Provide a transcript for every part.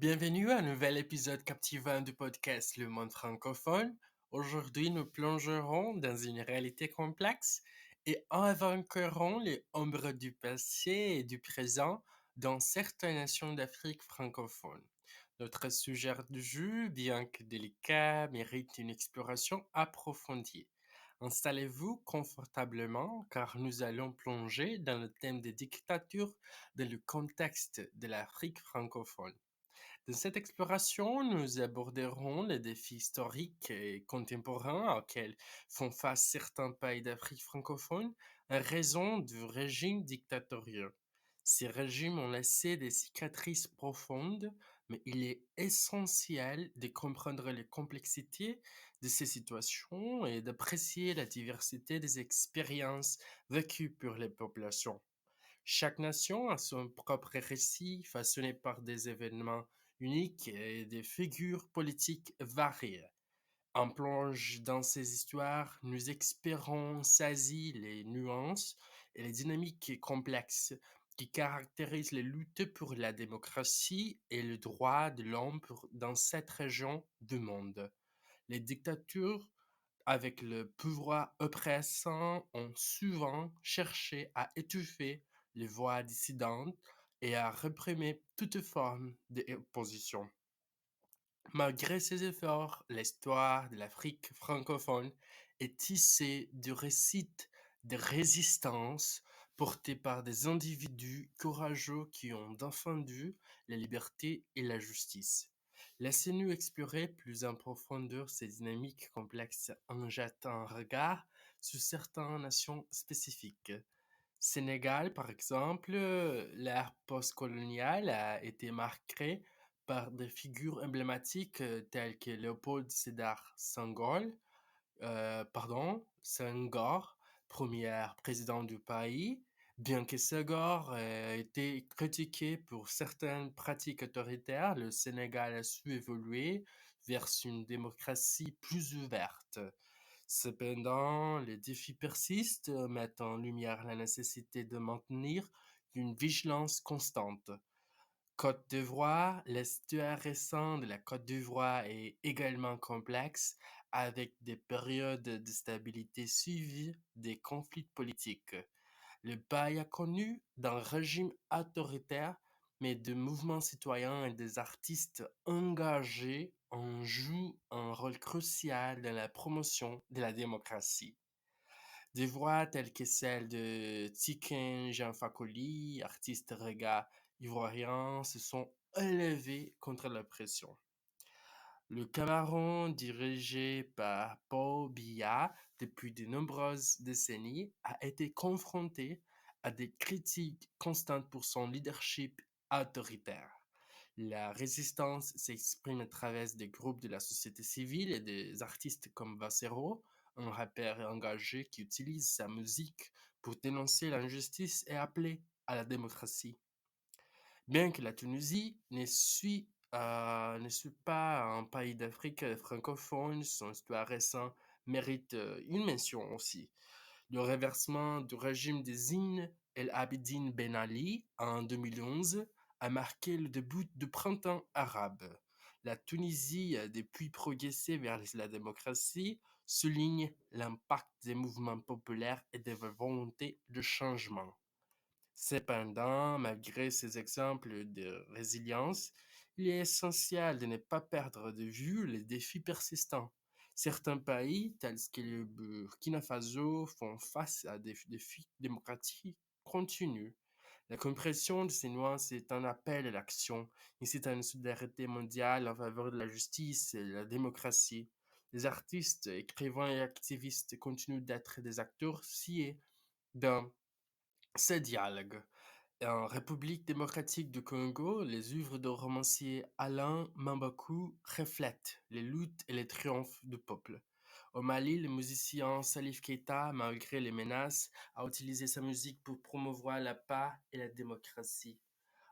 Bienvenue à un nouvel épisode captivant du podcast Le Monde francophone. Aujourd'hui, nous plongerons dans une réalité complexe et évoquerons les ombres du passé et du présent dans certaines nations d'Afrique francophone. Notre sujet du jeu, bien que délicat, mérite une exploration approfondie. Installez-vous confortablement car nous allons plonger dans le thème des dictatures dans le contexte de l'Afrique francophone. Dans cette exploration, nous aborderons les défis historiques et contemporains auxquels font face certains pays d'Afrique francophone en raison du régime dictatorial. Ces régimes ont laissé des cicatrices profondes, mais il est essentiel de comprendre les complexités de ces situations et d'apprécier la diversité des expériences vécues par les populations. Chaque nation a son propre récit façonné par des événements uniques et des figures politiques variées. En plonge dans ces histoires, nous espérons saisir les nuances et les dynamiques complexes qui caractérisent les luttes pour la démocratie et le droit de l'homme dans cette région du monde. Les dictatures avec le pouvoir oppressant ont souvent cherché à étouffer les voix dissidentes et à réprimer toute forme d'opposition. Malgré ces efforts, l'histoire de l'Afrique francophone est tissée de récits de résistance portés par des individus courageux qui ont défendu la liberté et la justice. Laissez-nous explorer plus en profondeur ces dynamiques complexes en jetant un regard sur certaines nations spécifiques. Sénégal, par exemple, l'ère postcoloniale a été marquée par des figures emblématiques telles que Léopold Sédar Senghor, premier président du pays. Bien que Senghor ait été critiqué pour certaines pratiques autoritaires, le Sénégal a su évoluer vers une démocratie plus ouverte. Cependant, les défis persistent, mettent en lumière la nécessité de maintenir une vigilance constante. Côte d'Ivoire, l'histoire récente de la Côte d'Ivoire est également complexe, avec des périodes de stabilité suivies des conflits politiques. Le pays a connu d'un régime autoritaire, mais de mouvements citoyens et des artistes engagés en jouent un rôle crucial dans la promotion de la démocratie. Des voix telles que celle de Tiken Jean Fakoly, artiste reggae ivoirien, se sont élevées contre l'oppression. Le Cameroun, dirigé par Paul Biya depuis de nombreuses décennies, a été confronté à des critiques constantes pour son leadership autoritaire. La résistance s'exprime à travers des groupes de la société civile et des artistes comme Vassero, un rappeur engagé qui utilise sa musique pour dénoncer l'injustice et appeler à la démocratie. Bien que la Tunisie ne soit pas un pays d'Afrique francophone, son histoire récente mérite une mention aussi. Le renversement du régime de Zine El Abidine Ben Ali en 2011 a marqué le début du printemps arabe. La Tunisie a depuis progressé vers la démocratie, souligne l'impact des mouvements populaires et des volontés de changement. Cependant, malgré ces exemples de résilience, il est essentiel de ne pas perdre de vue les défis persistants. Certains pays, tels que le Burkina Faso, font face à des défis démocratiques continus. La compréhension de ces nuances est un appel à l'action, incite à une solidarité mondiale en faveur de la justice et de la démocratie. Les artistes, écrivains et activistes continuent d'être des acteurs sciés dans ces dialogues. En République démocratique du Congo, les œuvres de romancier Alain Mambakou reflètent les luttes et les triomphes du peuple. Au Mali, le musicien Salif Keita, malgré les menaces, a utilisé sa musique pour promouvoir la paix et la démocratie.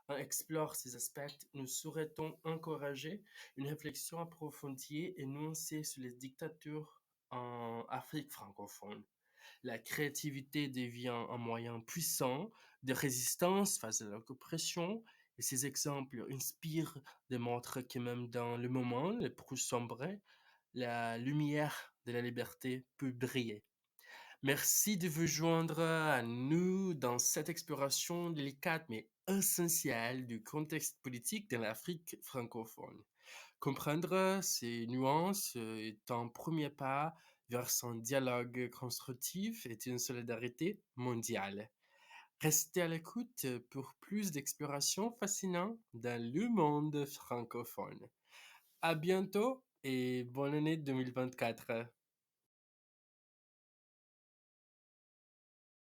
En explore ces aspects, nous souhaitons encourager une réflexion approfondie et nuancée sur les dictatures en Afrique francophone. La créativité devient un moyen puissant de résistance face à l'oppression Et ces exemples inspirent, démontrent que même dans le moment le plus sombre, la lumière de la liberté peut briller. Merci de vous joindre à nous dans cette exploration délicate mais essentielle du contexte politique de l'Afrique francophone. Comprendre ces nuances est un premier pas vers un dialogue constructif et une solidarité mondiale. Restez à l'écoute pour plus d'explorations fascinantes dans le monde francophone. À bientôt et bonne année 2024.